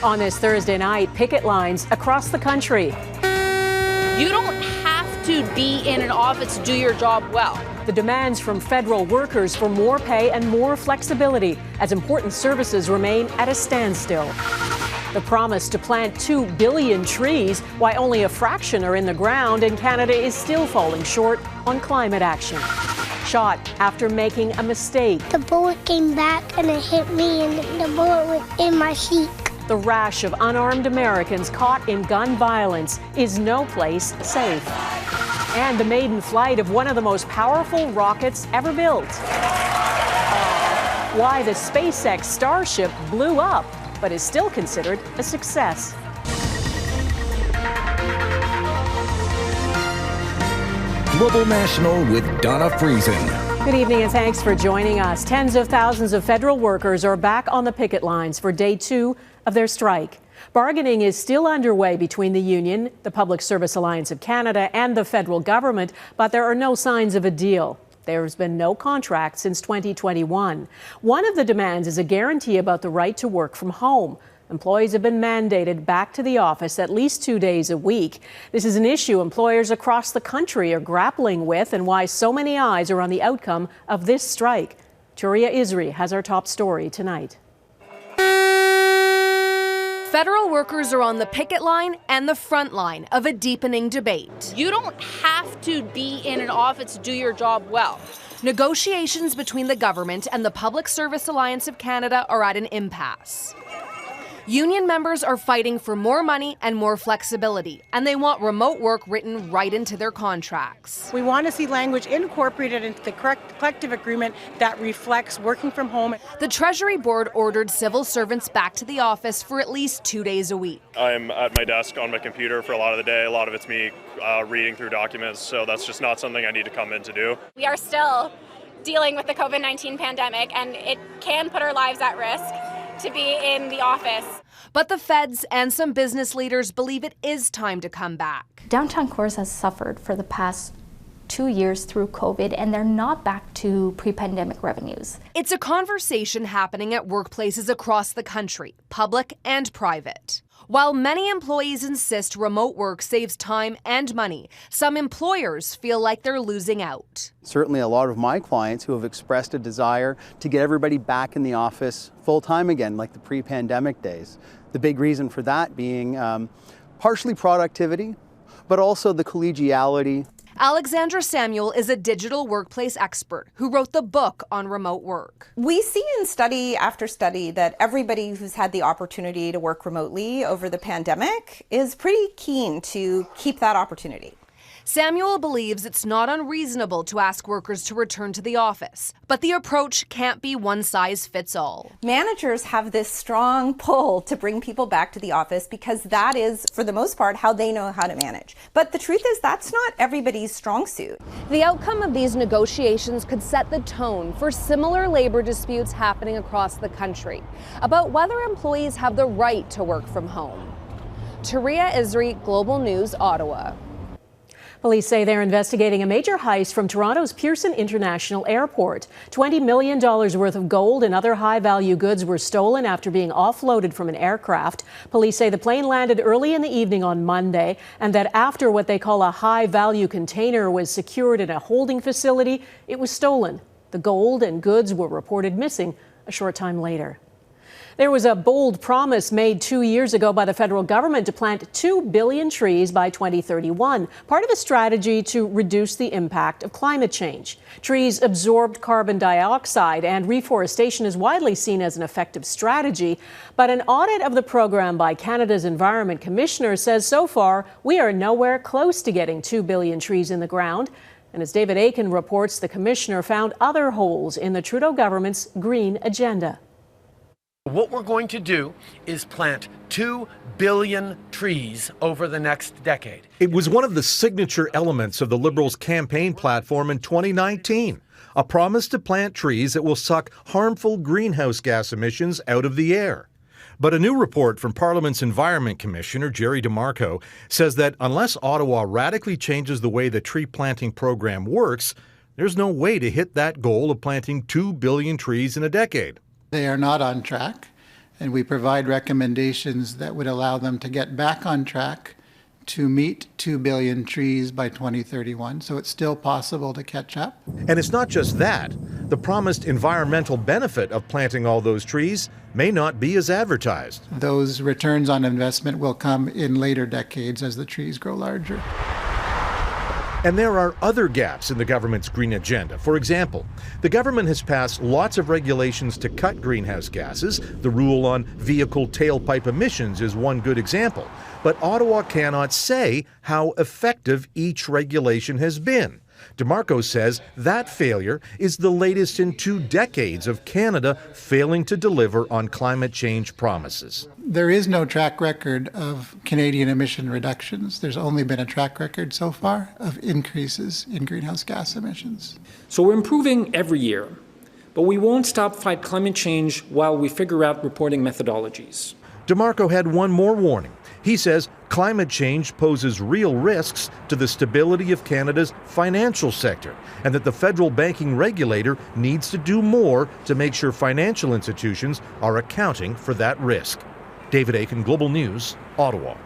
On this Thursday night, picket lines across the country. You don't have to be in an office to do your job well. The demands from federal workers for more pay and more flexibility as important services remain at a standstill. The promise to plant 2 billion trees, why only a fraction are in the ground, and Canada is still falling short on climate action. Shot after making a mistake. The bullet came back and it hit me, and the bullet went in my cheek. The rash of unarmed Americans caught in gun violence is no place safe. And the maiden flight of one of the most powerful rockets ever built. Why the SpaceX Starship blew up, but is still considered a success. Global National with Donna Friesen. Good evening and thanks for joining us. Tens of thousands of federal workers are back on the picket lines for day 2 of their strike. Bargaining is still underway between the union, the Public Service Alliance of Canada, and the federal government, but there are no signs of a deal. There has been no contract since 2021. One of the demands is a guarantee about the right to work from home. Employees have been mandated back to the office at least 2 days a week. This is an issue employers across the country are grappling with and why so many eyes are on the outcome of this strike. Touria Izri has our top story tonight. Federal workers are on the picket line and the front line of a deepening debate. You don't have to be in an office to do your job well. Negotiations between the government and the Public Service Alliance of Canada are at an impasse. Union members are fighting for more money and more flexibility, and they want remote work written right into their contracts. We want to see language incorporated into the collective agreement that reflects working from home. The Treasury Board ordered civil servants back to the office for at least 2 days a week. I'm at my desk on my computer for a lot of the day. A lot of it's me reading through documents, so that's just not something I need to come in to do. We are still dealing with the COVID-19 pandemic, and it can put our lives at risk to be in the office. But the feds and some business leaders believe it is time to come back. Downtown cores has suffered for the past 2 years through COVID, and they're not back to pre-pandemic revenues. It's a conversation happening at workplaces across the country, public and private. While many employees insist remote work saves time and money, some employers feel like they're losing out. Certainly a lot of my clients who have expressed a desire to get everybody back in the office full-time again, like the pre-pandemic days. The big reason for that being partially productivity, but also the collegiality. Alexandra Samuel is a digital workplace expert who wrote the book on remote work. We see in study after study that everybody who's had the opportunity to work remotely over the pandemic is pretty keen to keep that opportunity. Samuel believes it's not unreasonable to ask workers to return to the office, but the approach can't be one size fits all. Managers have this strong pull to bring people back to the office because that is, for the most part, how they know how to manage. But the truth is that's not everybody's strong suit. The outcome of these negotiations could set the tone for similar labor disputes happening across the country about whether employees have the right to work from home. Touria Izri, Global News, Ottawa. Police say they're investigating a major heist from Toronto's Pearson International Airport. $20 million worth of gold and other high-value goods were stolen after being offloaded from an aircraft. Police say the plane landed early in the evening on Monday and that after what they call a high-value container was secured in a holding facility, it was stolen. The gold and goods were reported missing a short time later. There was a bold promise made 2 years ago by the federal government to plant 2 billion trees by 2031, part of a strategy to reduce the impact of climate change. Trees absorbed carbon dioxide, and reforestation is widely seen as an effective strategy. But an audit of the program by Canada's Environment Commissioner says so far we are nowhere close to getting 2 billion trees in the ground. And as David Akin reports, the commissioner found other holes in the Trudeau government's green agenda. What we're going to do is plant 2 billion trees over the next decade. It was one of the signature elements of the Liberals' campaign platform in 2019, a promise to plant trees that will suck harmful greenhouse gas emissions out of the air. But a new report from Parliament's Environment Commissioner Jerry DeMarco says that unless Ottawa radically changes the way the tree planting program works, there's no way to hit that goal of planting 2 billion trees in a decade. They are not on track. and we provide recommendations that would allow them to get back on track to meet 2 billion trees by 2031. So it's still possible to catch up. And it's not just that. The promised environmental benefit of planting all those trees may not be as advertised. Those returns on investment will come in later decades as the trees grow larger. And there are other gaps in the government's green agenda. For example, the government has passed lots of regulations to cut greenhouse gases. The rule on vehicle tailpipe emissions is one good example. But Ottawa cannot say how effective each regulation has been. DeMarco says that failure is the latest in 2 decades of Canada failing to deliver on climate change promises. There is no track record of Canadian emission reductions. There's only been a track record so far of increases in greenhouse gas emissions. So we're improving every year, but we won't stop fight climate change while we figure out reporting methodologies. DeMarco had one more warning. He says climate change poses real risks to the stability of Canada's financial sector, and that the federal banking regulator needs to do more to make sure financial institutions are accounting for that risk. David Akin, Global News, Ottawa.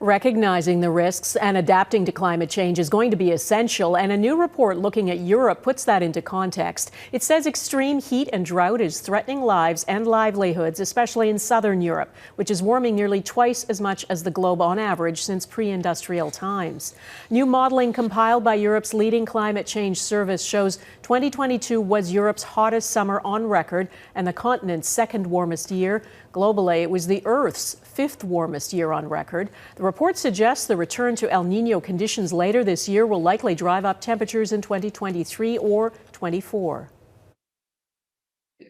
Recognizing the risks and adapting to climate change is going to be essential, and a new report looking at Europe puts that into context. It says extreme heat and drought is threatening lives and livelihoods, especially in southern Europe, which is warming nearly twice as much as the globe on average since pre-industrial times. New modeling compiled by Europe's leading climate change service shows 2022 was Europe's hottest summer on record and the continent's second warmest year. Globally, it was the Earth's 5th warmest year on record. The report suggests the return to El Niño conditions later this year will likely drive up temperatures in 2023 or 24.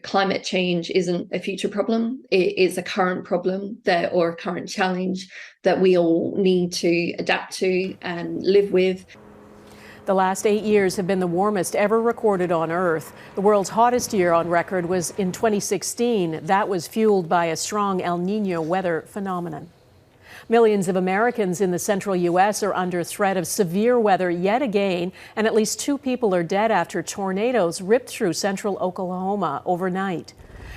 Climate change isn't a future problem. It is a current problem or a current challenge that we all need to adapt to and live with. The last 8 years have been the warmest ever recorded on Earth. The world's hottest year on record was in 2016. That was fueled by a strong El Niño weather phenomenon. Millions of Americans in the central U.S. are under threat of severe weather yet again, and at least 2 people are dead after tornadoes ripped through central Oklahoma overnight.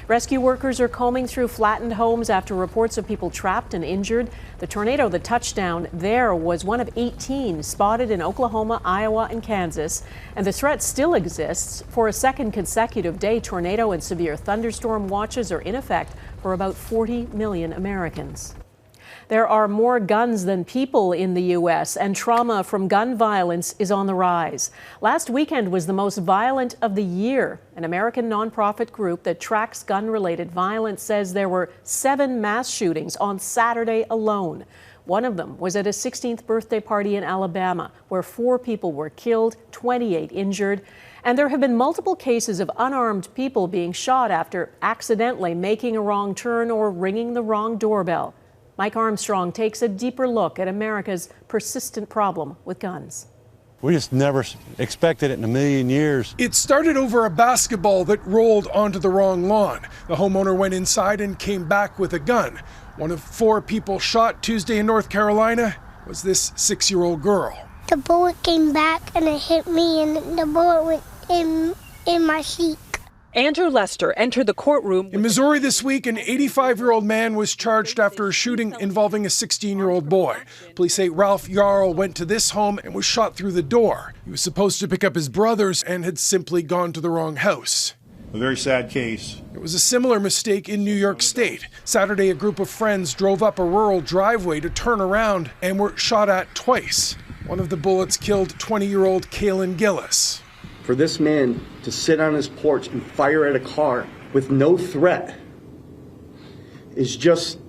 Rescue workers are combing through flattened homes after reports of people trapped and injured. The tornado that touched down there was one of 18 spotted in Oklahoma, Iowa, and Kansas. And the threat still exists. For a second consecutive day, tornado and severe thunderstorm watches are in effect for about 40 million Americans. There are more guns than people in the U.S., and trauma from gun violence is on the rise. Last weekend was the most violent of the year. An American nonprofit group that tracks gun-related violence says there were 7 mass shootings on Saturday alone. One of them was at a 16th birthday party in Alabama, where 4 people were killed, 28 injured. And there have been multiple cases of unarmed people being shot after accidentally making a wrong turn or ringing the wrong doorbell. Mike Armstrong takes a deeper look at America's persistent problem with guns. We just never expected it in a million years. It started over a basketball that rolled onto the wrong lawn. The homeowner went inside and came back with a gun. One of 4 people shot Tuesday in North Carolina was this 6-year-old girl. The bullet came back and it hit me, and the bullet went in my cheek. Andrew Lester entered the courtroom. In Missouri this week, an 85-year-old man was charged after a shooting involving a 16-year-old boy. Police say Ralph Yarl went to this home and was shot through the door. He was supposed to pick up his brothers and had simply gone to the wrong house. A very sad case. It was a similar mistake in New York State. Saturday, a group of friends drove up a rural driveway to turn around and were shot at twice. One of the bullets killed 20-year-old Kalen Gillis. For this man to sit on his porch and fire at a car with no threat is just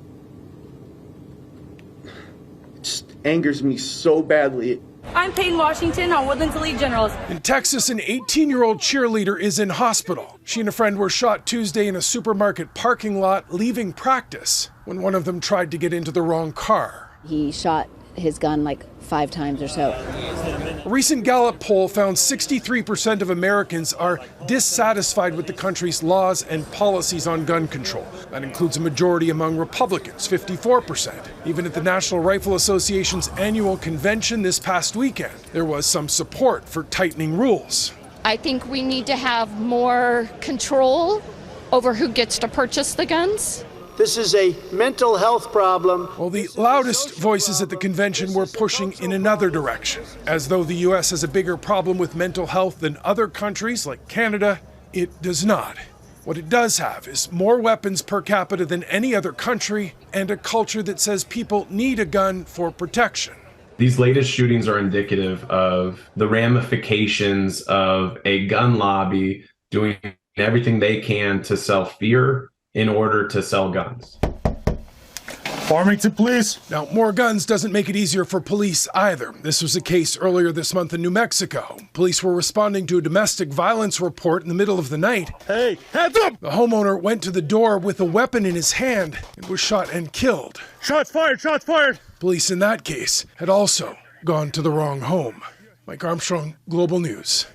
angers me so badly. I'm Peyton Washington on Woodlands Elite Generals. In Texas, an 18-year-old cheerleader is in hospital. She and a friend were shot Tuesday in a supermarket parking lot leaving practice when one of them tried to get into the wrong car. He shot his gun like 5 times or so. A recent Gallup poll found 63% of Americans are dissatisfied with the country's laws and policies on gun control. That includes a majority among Republicans, 54%. Even at the National Rifle Association's annual convention this past weekend, there was some support for tightening rules. I think we need to have more control over who gets to purchase the guns. This is a mental health problem. Well, the loudest voices at the convention were pushing in another direction, as though the U.S. has a bigger problem with mental health than other countries like Canada. It does not. What it does have is more weapons per capita than any other country and a culture that says people need a gun for protection. These latest shootings are indicative of the ramifications of a gun lobby doing everything they can to sell fear in order to sell guns. Farmington Police. Now, more guns doesn't make it easier for police either. This was a case earlier this month in New Mexico. Police were responding to a domestic violence report in the middle of the night. Hey, hands up! The homeowner went to the door with a weapon in his hand and was shot and killed. Shots fired, shots fired! Police in that case had also gone to the wrong home. Mike Armstrong, Global News.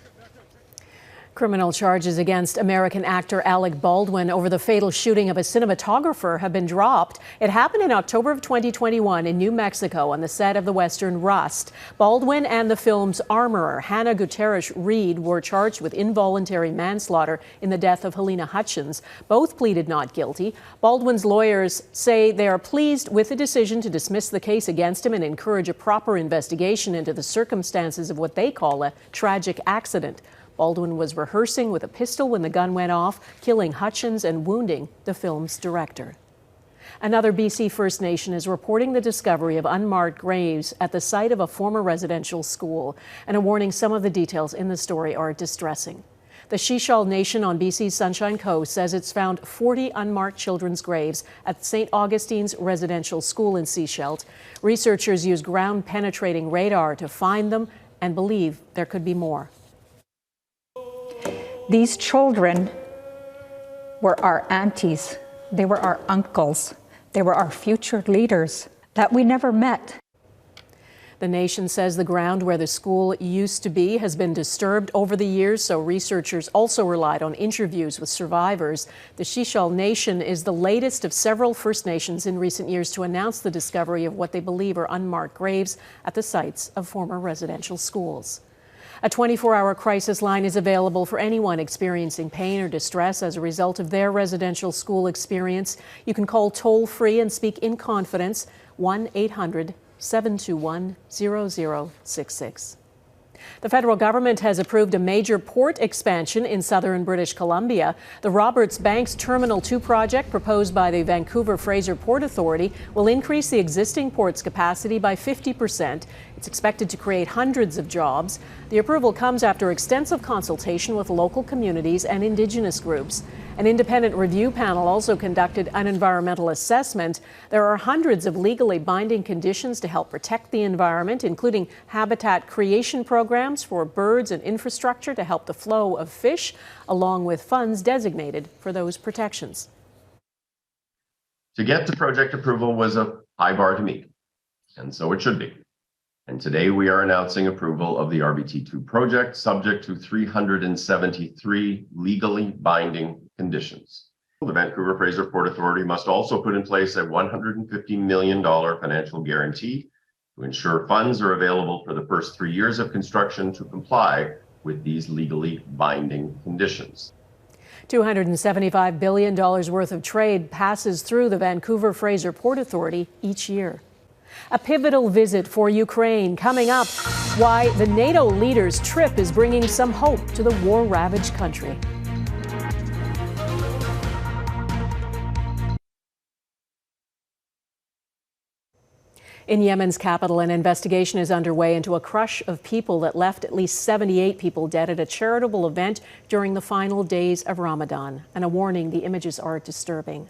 Criminal charges against American actor Alec Baldwin over the fatal shooting of a cinematographer have been dropped. It happened in October of 2021 in New Mexico on the set of the Western Rust. Baldwin and the film's armorer, Hannah Gutierrez-Reed, were charged with involuntary manslaughter in the death of Helena Hutchins. Both pleaded not guilty. Baldwin's lawyers say they are pleased with the decision to dismiss the case against him and encourage a proper investigation into the circumstances of what they call a tragic accident. Baldwin was rehearsing with a pistol when the gun went off, killing Hutchins and wounding the film's director. Another BC First Nation is reporting the discovery of unmarked graves at the site of a former residential school. And a warning, some of the details in the story are distressing. The Shishal Nation on BC's Sunshine Coast says it's found 40 unmarked children's graves at St. Augustine's residential school in Sechelt. Researchers use ground-penetrating radar to find them and believe there could be more. These children were our aunties, they were our uncles, they were our future leaders that we never met. The nation says the ground where the school used to be has been disturbed over the years, so researchers also relied on interviews with survivors. The Shishal Nation is the latest of several First Nations in recent years to announce the discovery of what they believe are unmarked graves at the sites of former residential schools. A 24-hour crisis line is available for anyone experiencing pain or distress as a result of their residential school experience. You can call toll-free and speak in confidence, 1-800-721-0066. The federal government has approved a major port expansion in southern British Columbia. The Roberts Banks Terminal 2 project, proposed by the Vancouver Fraser Port Authority, will increase the existing port's capacity by 50%. It's expected to create hundreds of jobs. The approval comes after extensive consultation with local communities and Indigenous groups. An independent review panel also conducted an environmental assessment. There are hundreds of legally binding conditions to help protect the environment, including habitat creation programs for birds and infrastructure to help the flow of fish, along with funds designated for those protections. To get the project approval was a high bar to meet, and so it should be. And today we are announcing approval of the RBT2 project, subject to 373 legally binding conditions. The Vancouver Fraser Port Authority must also put in place a $150 million financial guarantee to ensure funds are available for the first 3 years of construction to comply with these legally binding conditions. $275 billion worth of trade passes through the Vancouver Fraser Port Authority each year. A pivotal visit for Ukraine coming up. Why the NATO leaders' trip is bringing some hope to the war-ravaged country. In Yemen's capital, an investigation is underway into a crush of people that left at least 78 people dead at a charitable event during the final days of Ramadan. And a warning, the images are disturbing.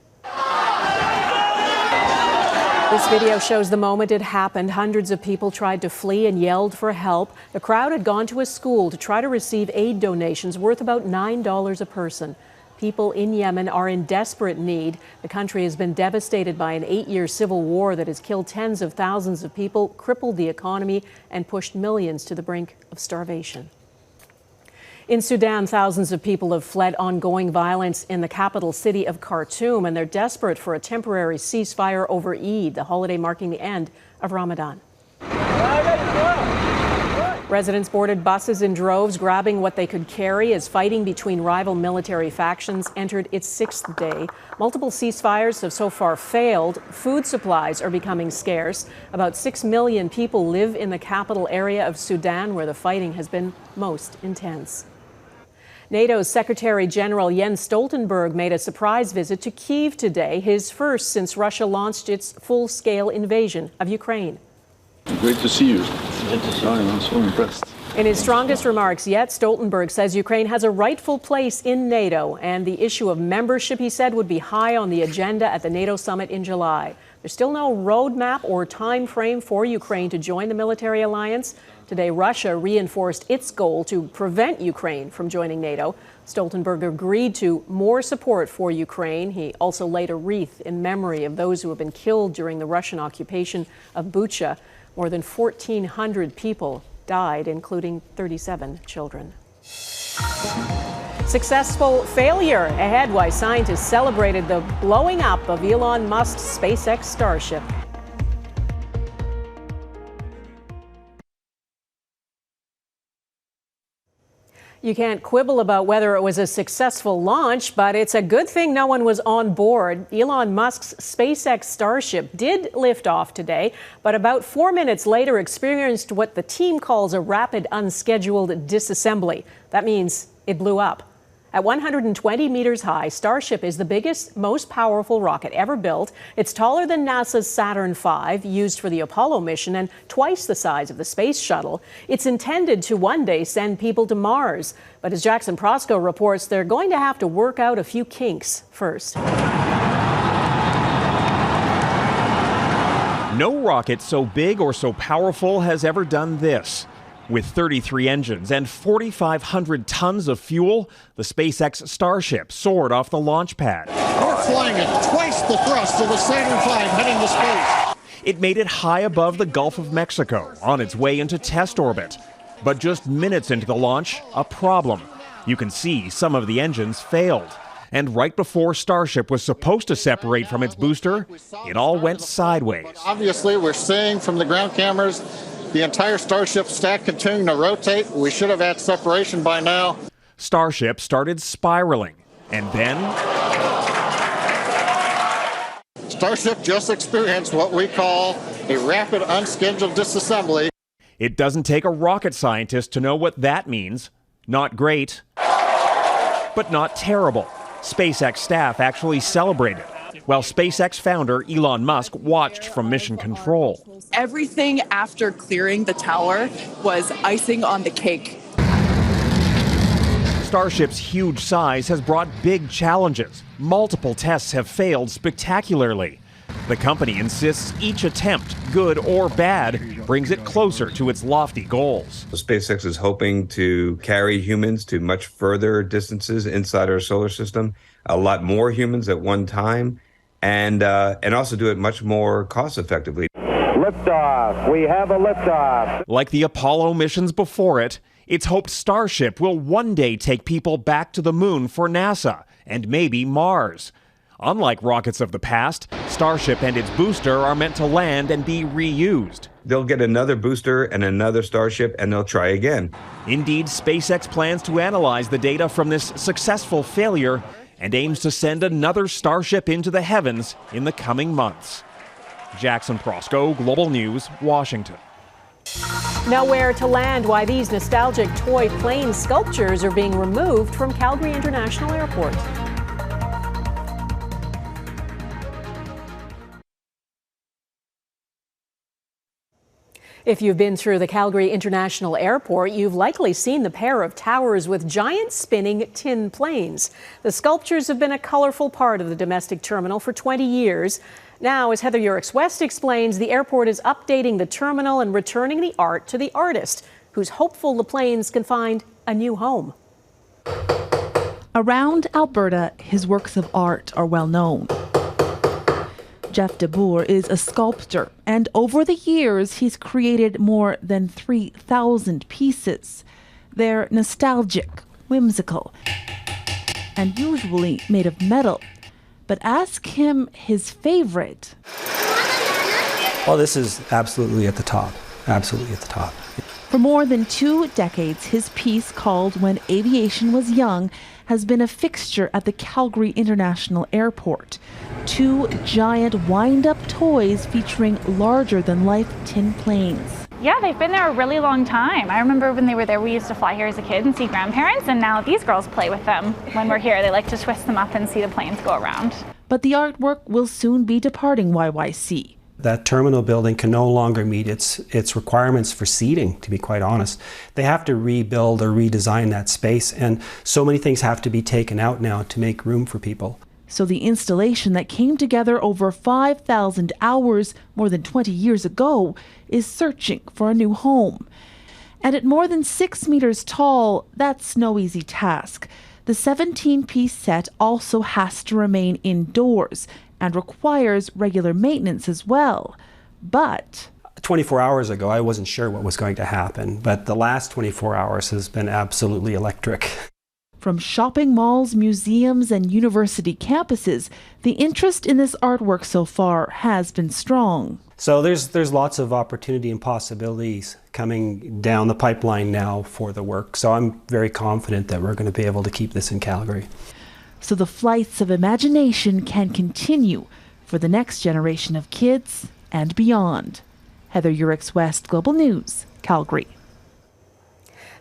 This video shows the moment it happened. Hundreds of people tried to flee and yelled for help. The crowd had gone to a school to try to receive aid donations worth about $9 a person. People in Yemen are in desperate need. The country has been devastated by an 8-year civil war that has killed tens of thousands of people, crippled the economy, and pushed millions to the brink of starvation. In Sudan, thousands of people have fled ongoing violence in the capital city of Khartoum, and they're desperate for a temporary ceasefire over Eid, the holiday marking the end of Ramadan. Residents boarded buses in droves, grabbing what they could carry as fighting between rival military factions entered its 6th day. Multiple ceasefires have so far failed. Food supplies are becoming scarce. About 6 million people live in the capital area of Sudan, where the fighting has been most intense. NATO's Secretary General Jens Stoltenberg made a surprise visit to Kyiv today, his first since Russia launched its full-scale invasion of Ukraine. Great to see you. Good to see you. I'm so impressed. In his strongest remarks yet, Stoltenberg says Ukraine has a rightful place in NATO, and the issue of membership, he said, would be high on the agenda at the NATO summit in July. There's still no roadmap or time frame for Ukraine to join the military alliance. Today, Russia reinforced its goal to prevent Ukraine from joining NATO. Stoltenberg agreed to more support for Ukraine. He also laid a wreath in memory of those who have been killed during the Russian occupation of Bucha. More than 1,400 people died, including 37 children. Successful failure ahead while scientists celebrated the blowing up of Elon Musk's SpaceX Starship. You can't quibble about whether it was a successful launch, but it's a good thing no one was on board. Elon Musk's SpaceX Starship did lift off today, but about 4 minutes later experienced what the team calls a rapid unscheduled disassembly. That means it blew up. At 120 meters high, Starship is the biggest, most powerful rocket ever built. It's taller than NASA's Saturn V, used for the Apollo mission, and twice the size of the Space Shuttle. It's intended to one day send people to Mars. But as Jackson Prosco reports, they're going to have to work out a few kinks first. No rocket so big or so powerful has ever done this. With 33 engines and 4,500 tons of fuel, the SpaceX Starship soared off the launch pad. We're flying at twice the thrust of the Saturn V heading to space. It made it high above the Gulf of Mexico, on its way into test orbit. But just minutes into the launch, a problem. You can see some of the engines failed. And right before Starship was supposed to separate from its booster, it all went sideways. Obviously, we're seeing from the ground cameras the entire Starship stack continuing to rotate. We should have had separation by now. Starship started spiraling, and then Starship just experienced what we call a rapid unscheduled disassembly. It doesn't take a rocket scientist to know what that means. Not great, but not terrible. SpaceX staff actually celebrated, while SpaceX founder Elon Musk watched from mission control. Everything after clearing the tower was icing on the cake. Starship's huge size has brought big challenges. Multiple tests have failed spectacularly. The company insists each attempt, good or bad, brings it closer to its lofty goals. SpaceX is hoping to carry humans to much further distances inside our solar system, a lot more humans at one time, and also do it much more cost effectively. Liftoff. We have a liftoff. Like the Apollo missions before it, it's hoped Starship will one day take people back to the moon for NASA and maybe Mars. Unlike rockets of the past, Starship and its booster are meant to land and be reused. They'll get another booster and another Starship, and they'll try again. Indeed, SpaceX plans to analyze the data from this successful failure and aims to send another Starship into the heavens in the coming months. Jackson Prosco, Global News, Washington. Nowhere to land why these nostalgic toy plane sculptures are being removed from Calgary International Airport. If you've been through the Calgary International Airport, you've likely seen the pair of towers with giant spinning tin planes. The sculptures have been a colorful part of the domestic terminal for 20 years. Now, as Heather Yurix-West explains, the airport is updating the terminal and returning the art to the artist, who's hopeful the planes can find a new home. Around Alberta, his works of art are well known. Jeff DeBoer is a sculptor, and over the years, he's created more than 3,000 pieces. They're nostalgic, whimsical, and usually made of metal. But ask him his favorite. Well, this is absolutely at the top. Absolutely at the top. For more than 2 decades, his piece, called When Aviation Was Young, has been a fixture at the Calgary International Airport. 2 giant wind-up toys featuring larger-than-life tin planes. Yeah, they've been there a really long time. I remember when they were there, we used to fly here as a kid and see grandparents, and now these girls play with them when we're here. They like to twist them up and see the planes go around. But the artwork will soon be departing YYC. That terminal building can no longer meet its requirements for seating, to be quite honest. They have to rebuild or redesign that space, and so many things have to be taken out now to make room for people. So the installation that came together over 5,000 hours more than 20 years ago is searching for a new home. And at more than 6 meters tall, that's no easy task. The 17-piece set also has to remain indoors and requires regular maintenance as well. But 24 hours ago, I wasn't sure what was going to happen, but the last 24 hours has been absolutely electric. From shopping malls, museums, and university campuses, the interest in this artwork so far has been strong. So there's lots of opportunity and possibilities coming down the pipeline now for the work. So I'm very confident that we're going to be able to keep this in Calgary. So the flights of imagination can continue for the next generation of kids and beyond. Heather Urix West, Global News, Calgary.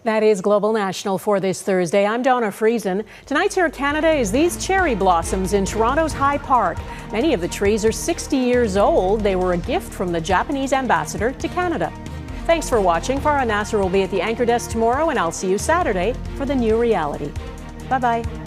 That is Global National for this Thursday. I'm Donna Friesen. Tonight's Air Canada is these cherry blossoms in Toronto's High Park. Many of the trees are 60 years old. They were a gift from the Japanese ambassador to Canada. Thanks for watching. Farah Nasser will be at the anchor desk tomorrow, and I'll see you Saturday for the new reality. Bye-bye.